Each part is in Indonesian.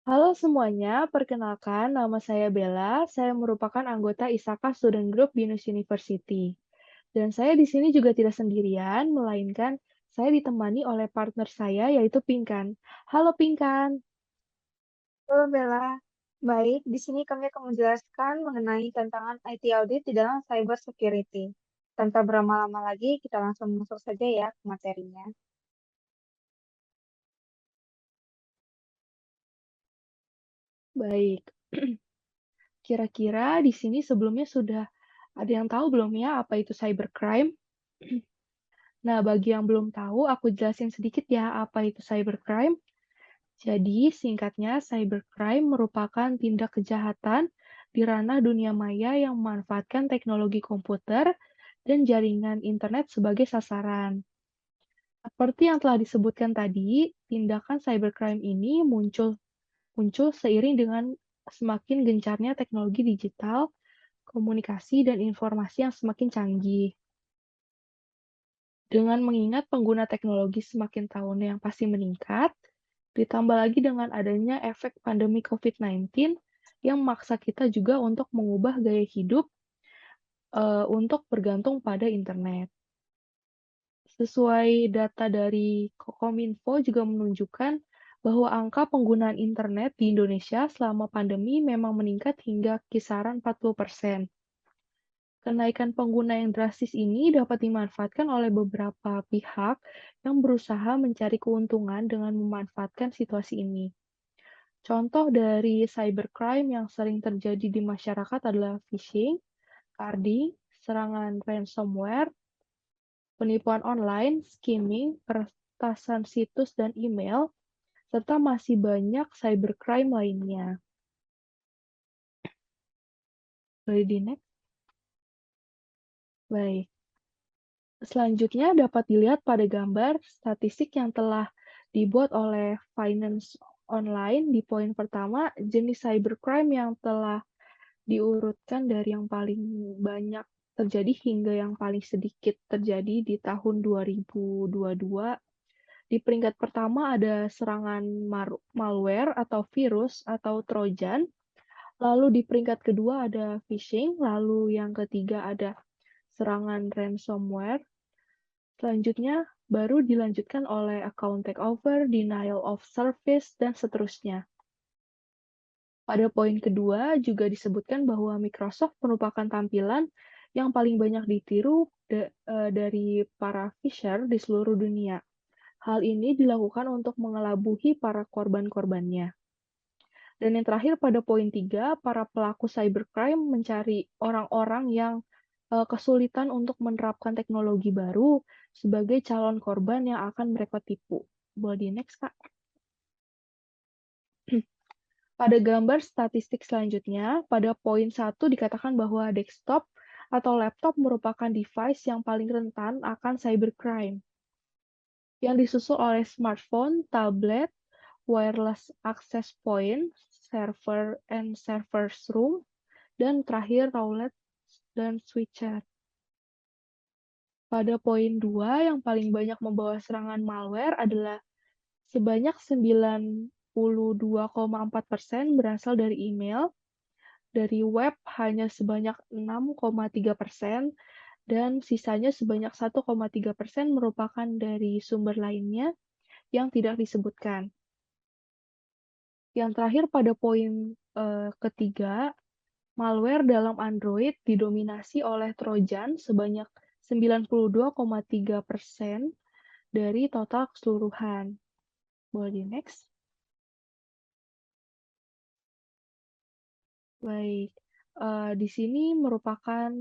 Halo semuanya, perkenalkan nama saya Bella. Saya merupakan anggota ISAKA Student Group Binus University. Dan saya di sini juga tidak sendirian, melainkan saya ditemani oleh partner saya yaitu Pinkan. Halo Pinkan. Halo Bella, baik. Di sini kami akan menjelaskan mengenai tantangan IT audit di dalam cyber security. Tanpa berlama-lama lagi, kita langsung masuk saja ya ke materinya. Baik, kira-kira di sini sebelumnya sudah ada yang tahu belum ya apa itu cybercrime? Nah, bagi yang belum tahu, aku jelasin sedikit ya apa itu cybercrime. Jadi, singkatnya, cybercrime merupakan tindak kejahatan di ranah dunia maya yang memanfaatkan teknologi komputer dan jaringan internet sebagai sasaran. Seperti yang telah disebutkan tadi, tindakan cybercrime ini muncul seiring dengan semakin gencarnya teknologi digital, komunikasi, dan informasi yang semakin canggih. Dengan mengingat pengguna teknologi semakin tahun yang pasti meningkat, ditambah lagi dengan adanya efek pandemi COVID-19 yang memaksa kita juga untuk mengubah gaya hidup untuk bergantung pada internet. Sesuai data dari Kominfo juga menunjukkan bahwa angka penggunaan internet di Indonesia selama pandemi memang meningkat hingga kisaran 40%. Kenaikan pengguna yang drastis ini dapat dimanfaatkan oleh beberapa pihak yang berusaha mencari keuntungan dengan memanfaatkan situasi ini. Contoh dari cybercrime yang sering terjadi di masyarakat adalah phishing, carding, serangan ransomware, penipuan online, skimming, peretasan situs dan email, serta masih banyak cybercrime lainnya. Boleh di next? Baik. Selanjutnya dapat dilihat pada gambar statistik yang telah dibuat oleh Finance Online di poin pertama, jenis cybercrime yang telah diurutkan dari yang paling banyak terjadi hingga yang paling sedikit terjadi di tahun 2022. Di peringkat pertama ada serangan malware atau virus atau trojan, lalu di peringkat kedua ada phishing, lalu yang ketiga ada serangan ransomware. Selanjutnya, baru dilanjutkan oleh account takeover, denial of service, dan seterusnya. Pada poin kedua, juga disebutkan bahwa Microsoft merupakan tampilan yang paling banyak ditiru dari para fisher di seluruh dunia. Hal ini dilakukan untuk mengelabuhi para korban-korbannya. Dan yang terakhir pada poin 3, para pelaku cybercrime mencari orang-orang yang kesulitan untuk menerapkan teknologi baru sebagai calon korban yang akan mereka tipu. Boleh di next, Kak? Pada gambar statistik selanjutnya, pada poin 1 dikatakan bahwa desktop atau laptop merupakan device yang paling rentan akan cybercrime, yang disusul oleh smartphone, tablet, wireless access point, server and server's room, dan terakhir router dan switcher. Pada poin 2, yang paling banyak membawa serangan malware adalah sebanyak 92,4% berasal dari email, dari web hanya sebanyak 6,3%, dan sisanya sebanyak 1,3% merupakan dari sumber lainnya yang tidak disebutkan. Yang terakhir pada poin ketiga, malware dalam Android didominasi oleh Trojan sebanyak 92,3% dari total keseluruhan. Boleh di next? Baik, di sini merupakan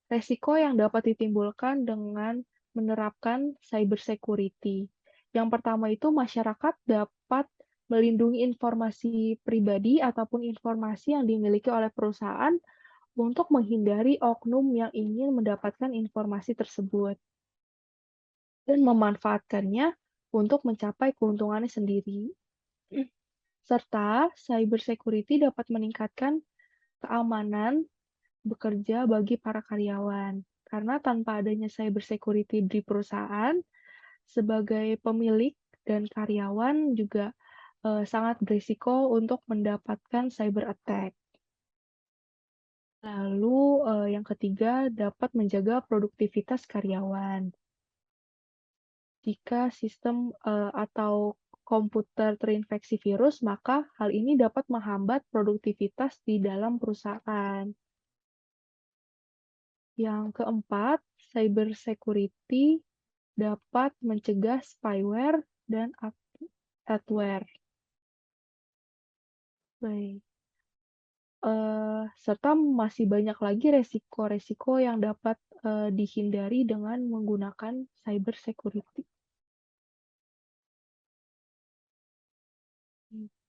resiko yang dapat ditimbulkan dengan menerapkan cyber security. Yang pertama itu masyarakat dapat melindungi informasi pribadi ataupun informasi yang dimiliki oleh perusahaan untuk menghindari oknum yang ingin mendapatkan informasi tersebut dan memanfaatkannya untuk mencapai keuntungannya sendiri. Serta cyber security dapat meningkatkan keamanan bekerja bagi para karyawan. Karena tanpa adanya cyber security di perusahaan, sebagai pemilik dan karyawan juga sangat berisiko untuk mendapatkan cyber attack. Lalu, yang ketiga dapat menjaga produktivitas karyawan. Jika sistem, atau komputer terinfeksi virus, maka hal ini dapat menghambat produktivitas di dalam perusahaan. Yang keempat, cybersecurity dapat mencegah spyware dan adware. Baik. Serta masih banyak lagi resiko-resiko yang dapat, dihindari dengan menggunakan cybersecurity.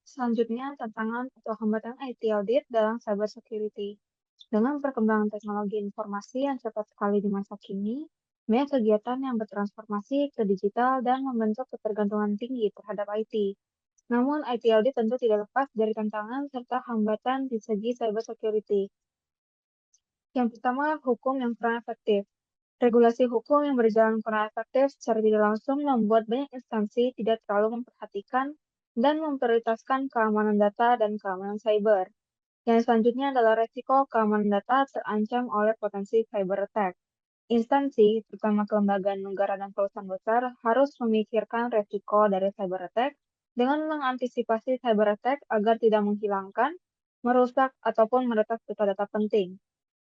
Selanjutnya, tantangan atau hambatan IT audit dalam cybersecurity. Dengan perkembangan teknologi informasi yang cepat sekali di masa kini, banyak kegiatan yang bertransformasi ke digital dan membentuk ketergantungan tinggi terhadap IT. Namun, IT audit tentu tidak lepas dari tantangan serta hambatan di segi cybersecurity. Yang pertama, hukum yang kurang efektif. Regulasi hukum yang berjalan kurang efektif secara tidak langsung membuat banyak instansi tidak terlalu memperhatikan dan memprioritaskan keamanan data dan keamanan cyber. Yang selanjutnya adalah resiko keamanan data terancam oleh potensi cyber attack. Instansi, terutama kelembagaan negara dan perusahaan besar, harus memikirkan resiko dari cyber attack dengan mengantisipasi cyber attack agar tidak menghilangkan, merusak, ataupun meretas data-data penting.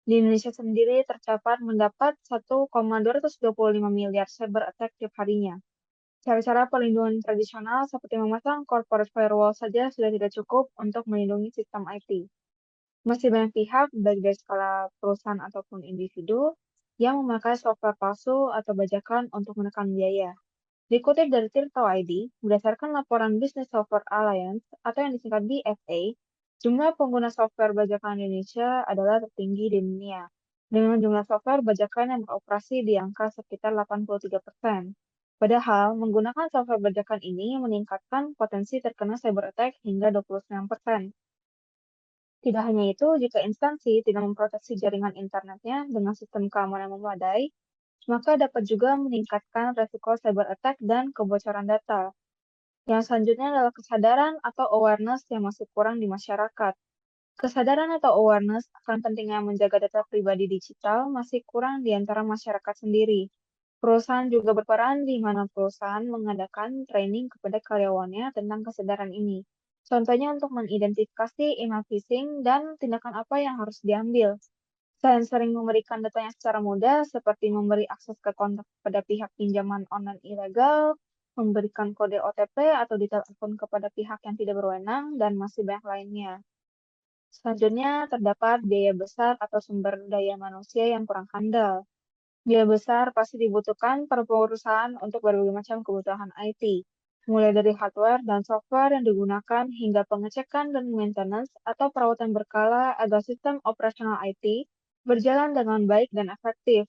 Di Indonesia sendiri tercatat mendapat 1,225 miliar cyber attack tiap harinya. Cara-cara perlindungan tradisional seperti memasang corporate firewall saja sudah tidak cukup untuk melindungi sistem IT. Masih banyak pihak, baik dari skala perusahaan ataupun individu, yang memakai software palsu atau bajakan untuk menekan biaya. Dikutip dari Tirto ID, berdasarkan laporan Business Software Alliance atau yang disingkat BSA, jumlah pengguna software bajakan Indonesia adalah tertinggi di dunia, dengan jumlah software bajakan yang beroperasi di angka sekitar 83%. Padahal, menggunakan software bajakan ini meningkatkan potensi terkena cyber attack hingga 29%. Tidak hanya itu, jika instansi tidak memproteksi jaringan internetnya dengan sistem keamanan memadai, maka dapat juga meningkatkan resiko cyber attack dan kebocoran data. Yang selanjutnya adalah kesadaran atau awareness yang masih kurang di masyarakat. Kesadaran atau awareness akan pentingnya menjaga data pribadi digital masih kurang di antara masyarakat sendiri. Perusahaan juga berperan di mana perusahaan mengadakan training kepada karyawannya tentang kesadaran ini. Contohnya untuk mengidentifikasi email phishing dan tindakan apa yang harus diambil. Selain sering memberikan datanya secara mudah, seperti memberi akses ke kontak pada pihak pinjaman online ilegal, memberikan kode OTP atau detail akun kepada pihak yang tidak berwenang, dan masih banyak lainnya. Selanjutnya, terdapat biaya besar atau sumber daya manusia yang kurang handal. Biaya besar pasti dibutuhkan per perusahaan untuk berbagai macam kebutuhan IT, mulai dari hardware dan software yang digunakan hingga pengecekan dan maintenance atau perawatan berkala agar sistem operasional IT berjalan dengan baik dan efektif.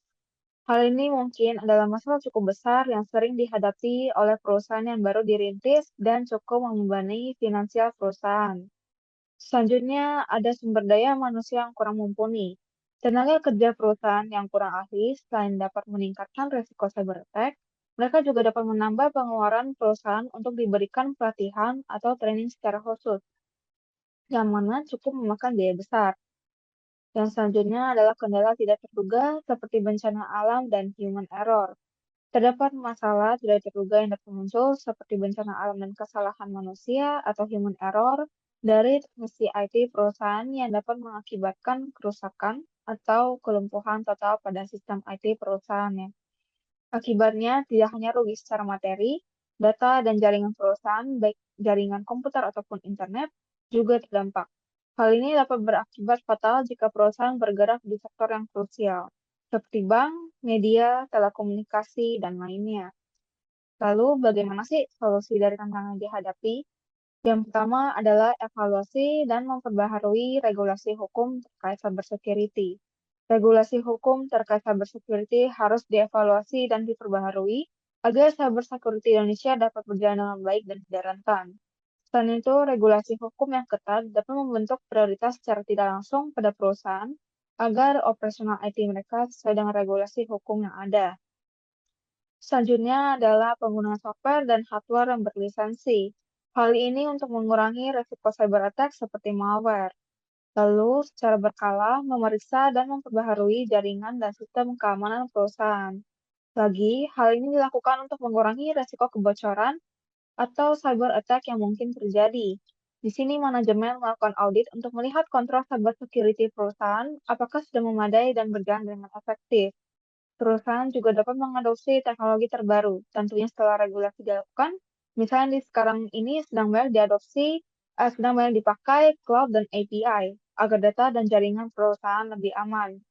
Hal ini mungkin adalah masalah cukup besar yang sering dihadapi oleh perusahaan yang baru dirintis dan cukup membebani finansial perusahaan. Selanjutnya, ada sumber daya manusia yang kurang mumpuni. Tenaga kerja perusahaan yang kurang ahli selain dapat meningkatkan risiko cyber attack, mereka juga dapat menambah pengeluaran perusahaan untuk diberikan pelatihan atau training secara khusus, yang mana cukup memakan biaya besar. Yang selanjutnya adalah kendala tidak terduga seperti bencana alam dan human error. Terdapat masalah tidak terduga yang dapat muncul seperti bencana alam dan kesalahan manusia atau human error dari teknisi IT perusahaan yang dapat mengakibatkan kerusakan atau kelumpuhan total pada sistem IT perusahaannya. Akibatnya tidak hanya rugi secara materi, data dan jaringan perusahaan, baik jaringan komputer ataupun internet, juga terdampak. Hal ini dapat berakibat fatal jika perusahaan bergerak di sektor yang krusial, seperti bank, media, telekomunikasi, dan lainnya. Lalu, bagaimana sih solusi dari tantangan yang dihadapi? Yang pertama adalah evaluasi dan memperbaharui regulasi hukum terkait cybersecurity. Regulasi hukum terkait cybersecurity harus dievaluasi dan diperbaharui agar cybersecurity Indonesia dapat berjalan dengan baik dan tidak rentan. Selain itu, regulasi hukum yang ketat dapat membentuk prioritas secara tidak langsung pada perusahaan agar operasional IT mereka sesuai dengan regulasi hukum yang ada. Selanjutnya adalah penggunaan software dan hardware yang berlisensi. Hal ini untuk mengurangi resiko cyber attack seperti malware. Lalu, secara berkala, memeriksa dan memperbaharui jaringan dan sistem keamanan perusahaan. Lagi, hal ini dilakukan untuk mengurangi resiko kebocoran atau cyber attack yang mungkin terjadi. Di sini manajemen melakukan audit untuk melihat kontrol cyber security perusahaan apakah sudah memadai dan berjalan dengan efektif. Perusahaan juga dapat mengadopsi teknologi terbaru, tentunya setelah regulasi dilakukan. Misalnya di sekarang ini sedang banyak dipakai cloud dan API agar data dan jaringan perusahaan lebih aman.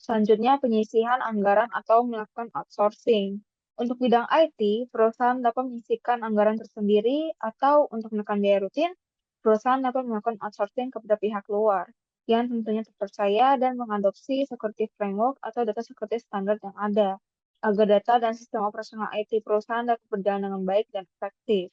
Selanjutnya, penyisihan anggaran atau melakukan outsourcing. Untuk bidang IT, perusahaan dapat menyisihkan anggaran tersendiri atau untuk menekan biaya rutin, perusahaan dapat melakukan outsourcing kepada pihak luar yang tentunya terpercaya dan mengadopsi security framework atau data security standard yang ada, agar data dan sistem operasional IT perusahaan dapat berjalan dengan baik dan efektif.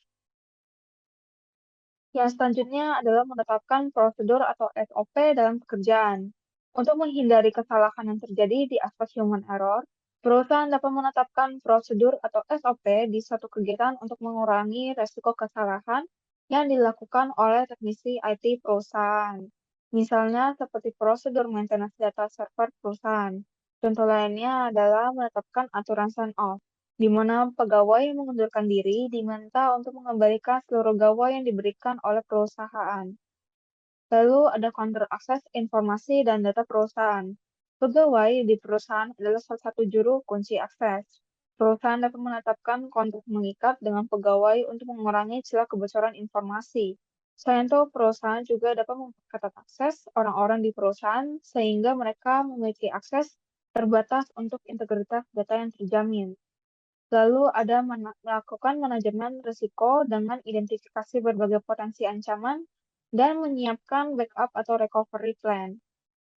Yang selanjutnya adalah menetapkan prosedur atau SOP dalam pekerjaan. Untuk menghindari kesalahan yang terjadi di aspek human error, perusahaan dapat menetapkan prosedur atau SOP di suatu kegiatan untuk mengurangi resiko kesalahan yang dilakukan oleh teknisi IT perusahaan. Misalnya seperti prosedur maintenance data server perusahaan. Contoh lainnya adalah menetapkan aturan sign-off di mana pegawai yang mengundurkan diri diminta untuk mengembalikan seluruh gawai yang diberikan oleh perusahaan. Lalu ada kontrol akses informasi dan data perusahaan. Pegawai di perusahaan adalah salah satu juru kunci akses. Perusahaan dapat menetapkan kontrak mengikat dengan pegawai untuk mengurangi celah kebocoran informasi. Selain itu, perusahaan juga dapat memperketat akses orang-orang di perusahaan sehingga mereka memiliki akses terbatas untuk integritas data yang terjamin. Lalu ada melakukan manajemen risiko dengan identifikasi berbagai potensi ancaman dan menyiapkan backup atau recovery plan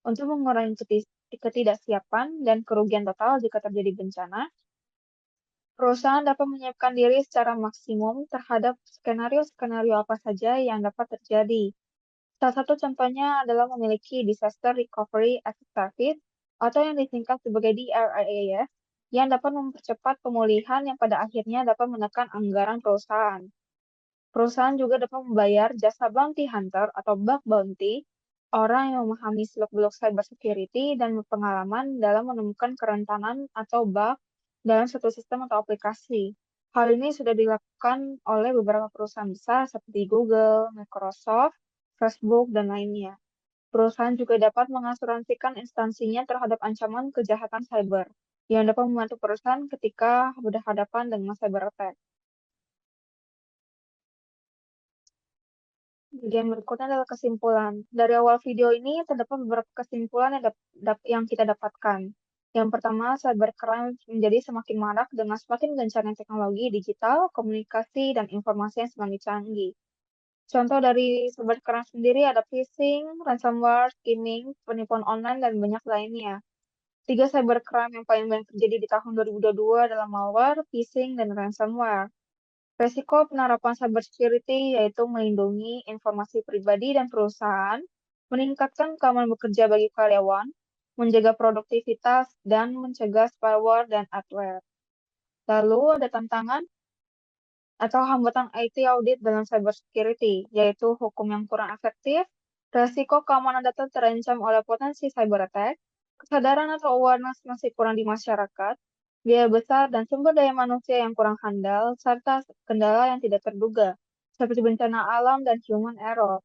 untuk mengurangi ketidaksiapan dan kerugian total jika terjadi bencana. Perusahaan dapat menyiapkan diri secara maksimum terhadap skenario-skenario apa saja yang dapat terjadi. Salah satu contohnya adalah memiliki Disaster Recovery as a Service atau yang disingkat sebagai DRIAS yang dapat mempercepat pemulihan yang pada akhirnya dapat menekan anggaran perusahaan. Perusahaan juga dapat membayar jasa bounty hunter atau bug bounty, orang yang memahami seluk-beluk cybersecurity dan berpengalaman dalam menemukan kerentanan atau bug dalam suatu sistem atau aplikasi. Hal ini sudah dilakukan oleh beberapa perusahaan besar seperti Google, Microsoft, Facebook, dan lainnya. Perusahaan juga dapat mengasuransikan instansinya terhadap ancaman kejahatan cyber, yang dapat membantu perusahaan ketika berhadapan dengan cyber attack. Bagian berikutnya adalah kesimpulan. Dari awal video ini terdapat beberapa kesimpulan yang kita dapatkan. Yang pertama, cybercrime menjadi semakin marak dengan semakin gencarnya teknologi digital, komunikasi, dan informasi yang semakin canggih. Contoh dari cybercrime sendiri ada phishing, ransomware, skimming, penipuan online, dan banyak lainnya. 3 cybercrime yang paling banyak terjadi di tahun 2022 adalah malware, phishing, dan ransomware. Resiko penerapan cybersecurity yaitu melindungi informasi pribadi dan perusahaan, meningkatkan keamanan bekerja bagi karyawan, menjaga produktivitas, dan mencegah spyware dan adware. Lalu ada tantangan atau hambatan IT audit dalam cybersecurity, yaitu hukum yang kurang efektif, resiko keamanan data terancam oleh potensi cyber attack, kesadaran atau awareness masih kurang di masyarakat, biaya besar dan sumber daya manusia yang kurang handal, serta kendala yang tidak terduga, seperti bencana alam dan human error.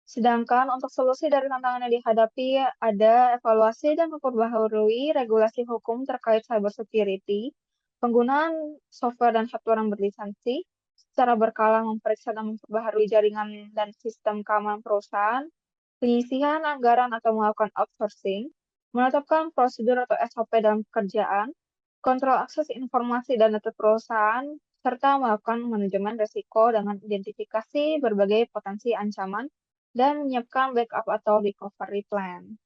Sedangkan untuk solusi dari tantangan yang dihadapi ada evaluasi dan memperbaharui regulasi hukum terkait cybersecurity, penggunaan software dan hardware yang berlisensi, secara berkala memeriksa dan memperbaharui jaringan dan sistem keamanan perusahaan, penyisihan anggaran atau melakukan outsourcing, menetapkan prosedur atau SOP dalam pekerjaan, kontrol akses informasi dan data perusahaan, serta melakukan manajemen risiko dengan identifikasi berbagai potensi ancaman dan menyiapkan backup atau recovery plan.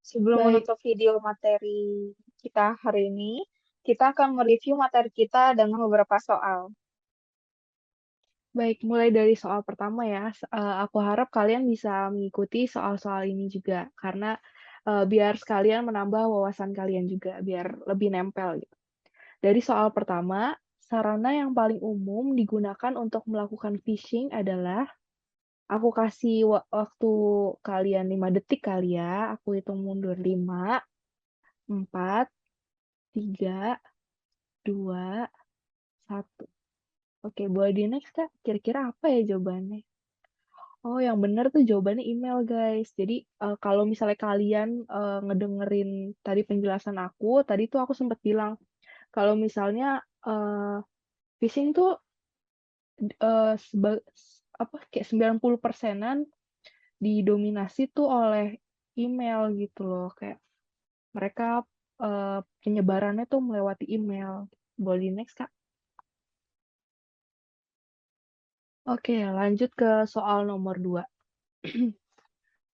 Sebelum Baik, menutup video materi kita hari ini, kita akan mereview materi kita dengan beberapa soal. baik, mulai dari soal pertama ya. Aku harap kalian bisa mengikuti soal-soal ini juga, karena biar sekalian menambah wawasan kalian juga, biar lebih nempel gitu. Dari soal pertama, Sarana yang paling umum digunakan untuk melakukan phishing adalah aku kasih waktu kalian 5 detik kali ya, aku hitung mundur 5, 4, 3, 2, 1. Oke, boleh di-next, Kak. Kira-kira apa ya jawabannya? Oh, yang bener tuh jawabannya email, guys. Jadi, kalau misalnya kalian, ngedengerin tadi penjelasan aku, tadi tuh aku sempet bilang, kalau misalnya, phishing tuh, eee, seba apa, kayak 90%-an didominasi tuh oleh email gitu loh, kayak mereka, penyebarannya tuh melewati email. Boleh di-next, Kak? Oke, lanjut ke soal nomor 2.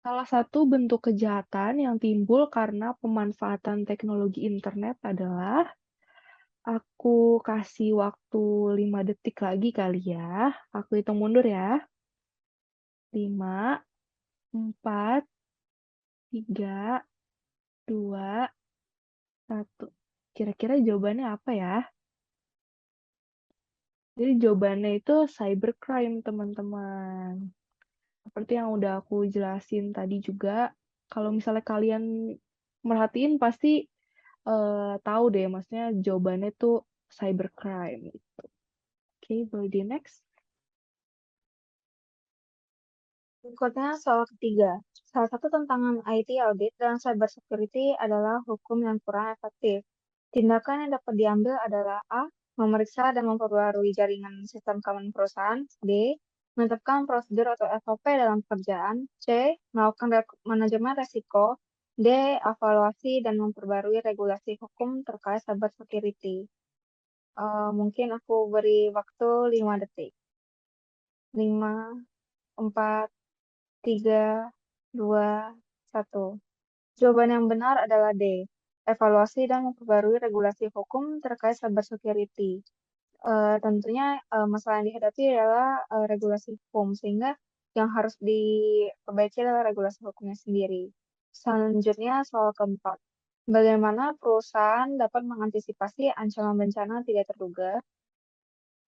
Salah satu bentuk kejahatan yang timbul karena pemanfaatan teknologi internet adalah aku kasih waktu 5 detik lagi kali ya. Aku hitung mundur ya. 5, 4, 3, 2, 1. Kira-kira jawabannya apa ya? Jadi jawabannya itu cybercrime, teman-teman. Seperti yang udah aku jelasin tadi juga, kalau misalnya kalian merhatiin pasti tahu deh, maksudnya jawabannya tuh cybercrime gitu. Oke, boleh di-next. Berikutnya soal ketiga. Salah satu tantangan IT audit dan cybersecurity adalah hukum yang kurang efektif. Tindakan yang dapat diambil adalah A. Memeriksa dan memperbarui jaringan sistem keamanan perusahaan. B. Menetapkan prosedur atau SOP dalam pekerjaan. C. Melakukan manajemen resiko. D. Evaluasi dan memperbarui regulasi hukum terkait cybersecurity. Mungkin aku beri waktu 5 detik. 5, 4, 3, 2, 1. Jawaban yang benar adalah D. Evaluasi dan memperbarui regulasi hukum terkait cybersecurity. Tentunya masalah yang dihadapi adalah regulasi hukum, sehingga yang harus diperbaiki adalah regulasi hukumnya sendiri. Selanjutnya soal keempat. Bagaimana perusahaan dapat mengantisipasi ancaman bencana tidak terduga?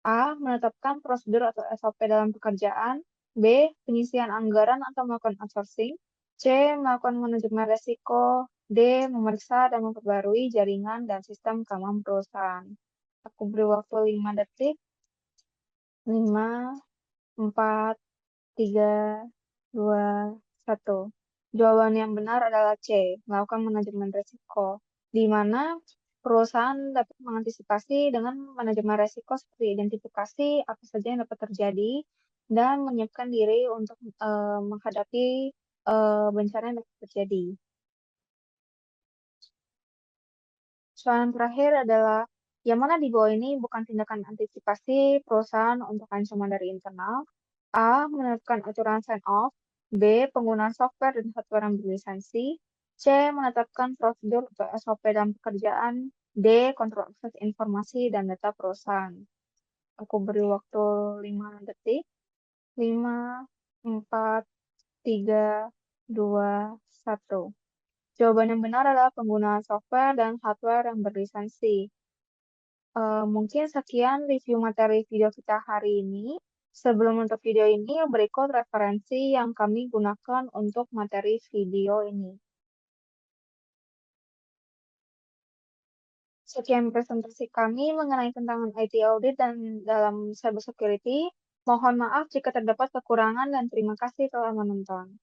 A. Menetapkan prosedur atau SOP dalam pekerjaan. B. Penyisian anggaran atau melakukan outsourcing. C. Melakukan manajemen resiko. D. Memeriksa dan memperbarui jaringan dan sistem keamanan perusahaan. Aku beri waktu 5 detik. 5, 4, 3, 2, 1. Jawaban yang benar adalah C. Melakukan manajemen resiko. Di mana perusahaan dapat mengantisipasi dengan manajemen resiko seperti identifikasi apa saja yang dapat terjadi dan menyiapkan diri untuk menghadapi bencana yang dapat terjadi. Soal yang terakhir adalah, yang mana di bawah ini bukan tindakan antisipasi perusahaan untuk ancaman dari internal? A. Menetapkan aturan sign-off. B. Penggunaan software dan hardware yang berlisensi. C. Menetapkan prosedur atau SOP dalam pekerjaan. D. Kontrol akses informasi dan data perusahaan. Aku beri waktu 5 detik. 5, 4, 3, 2, 1. Jawaban yang benar adalah penggunaan software dan hardware yang berlisensi. Mungkin sekian review materi video kita hari ini. Sebelum menutup video ini, berikut referensi yang kami gunakan untuk materi video ini. Sekian presentasi kami mengenai tantangan IT audit dan dalam cybersecurity. Mohon maaf jika terdapat kekurangan dan terima kasih telah menonton.